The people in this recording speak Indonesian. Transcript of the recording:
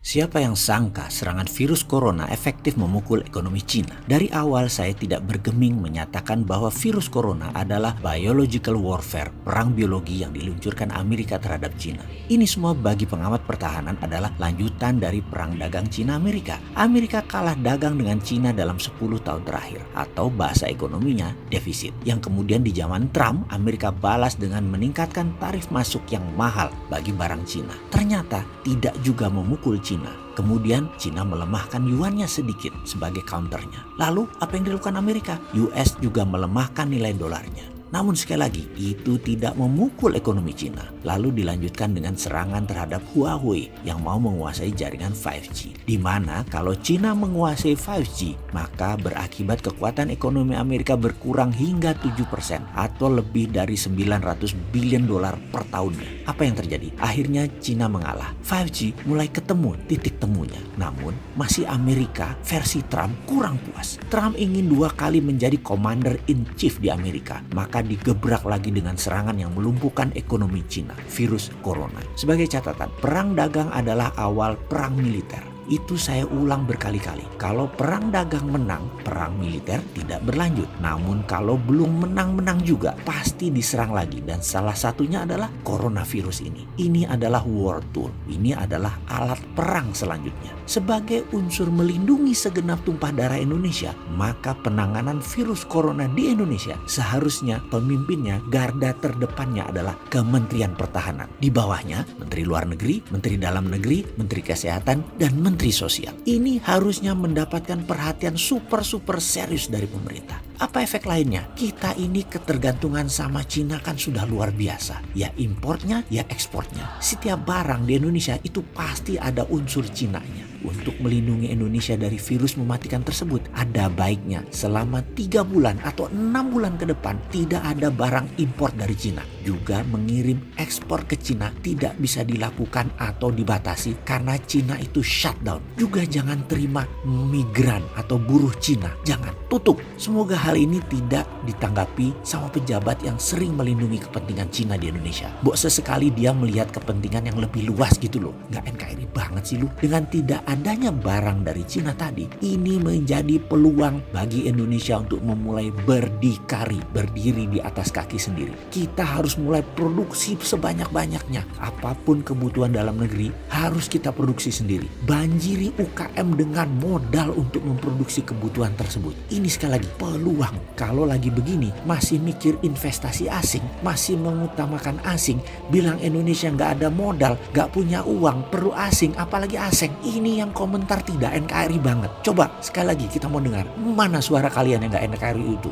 Siapa yang sangka serangan virus corona efektif memukul ekonomi Cina? Dari awal saya tidak bergeming menyatakan bahwa virus corona adalah biological warfare, perang biologi yang diluncurkan Amerika terhadap Cina. Ini semua bagi pengamat pertahanan adalah lanjutan dari perang dagang Cina-Amerika. Amerika kalah dagang dengan Cina dalam 10 tahun terakhir, atau bahasa ekonominya defisit. Yang kemudian di zaman Trump, Amerika balas dengan meningkatkan tarif masuk yang mahal bagi barang Cina. Ternyata tidak juga memukul Cina. Kemudian Cina melemahkan yuannya sedikit sebagai counternya. Lalu apa yang dilakukan Amerika? US juga melemahkan nilai dolarnya. Namun sekali lagi, itu tidak memukul ekonomi Cina. Lalu dilanjutkan dengan serangan terhadap Huawei yang mau menguasai jaringan 5G. Di mana kalau Cina menguasai 5G, maka berakibat kekuatan ekonomi Amerika berkurang hingga 7% atau lebih dari 900 billion dolar per tahunnya. Apa yang terjadi? Akhirnya Cina mengalah. 5G mulai ketemu titik temunya. Namun masih Amerika versi Trump kurang puas. Trump ingin 2 kali menjadi commander in chief di Amerika. Maka digebrak lagi dengan serangan yang melumpuhkan ekonomi Cina, virus corona. Sebagai catatan, perang dagang adalah awal perang militer. Itu saya ulang berkali-kali. Kalau perang dagang menang, perang militer tidak berlanjut. Namun kalau belum menang-menang juga, pasti diserang lagi. Dan salah satunya adalah coronavirus ini. Ini adalah war tool. Ini adalah alat perang selanjutnya. Sebagai unsur melindungi segenap tumpah darah Indonesia, maka penanganan virus corona di Indonesia seharusnya pemimpinnya, garda terdepannya adalah Kementerian Pertahanan. Di bawahnya, Menteri Luar Negeri, Menteri Dalam Negeri, Menteri Kesehatan, dan Menteri Sosial. Ini harusnya mendapatkan perhatian super serius dari pemerintah. Apa efek lainnya? Kita ini ketergantungan sama Cina kan sudah luar biasa. Ya importnya, ya ekspornya. Setiap barang di Indonesia itu pasti ada unsur Cinanya. Untuk melindungi Indonesia dari virus mematikan tersebut, ada baiknya selama 3 bulan atau 6 bulan ke depan tidak ada barang impor dari Cina. Juga mengirim ekspor ke Cina tidak bisa dilakukan atau dibatasi karena Cina itu shutdown. Juga jangan terima migran atau buruh Cina. Jangan, tutup. Semoga hal ini tidak ditanggapi sama pejabat yang sering melindungi kepentingan Cina di Indonesia. Sesekali dia melihat kepentingan yang lebih luas gitu loh. Nggak NKRI banget sih lu. Dengan tidak adanya barang dari Cina tadi, ini menjadi peluang bagi Indonesia untuk memulai berdiri di atas kaki sendiri. Kita harus mulai produksi sebanyak-banyaknya. Apapun kebutuhan dalam negeri harus kita produksi sendiri. Banjiri UKM dengan modal untuk memproduksi kebutuhan tersebut. Ini sekali lagi peluang. Kalau lagi begini masih mikir investasi asing, masih mengutamakan asing, bilang Indonesia nggak ada modal, nggak punya uang, perlu asing, apalagi asing. Ini yang komentar tidak NKRI banget. Coba sekali lagi kita mau dengar mana suara kalian yang nggak NKRI itu.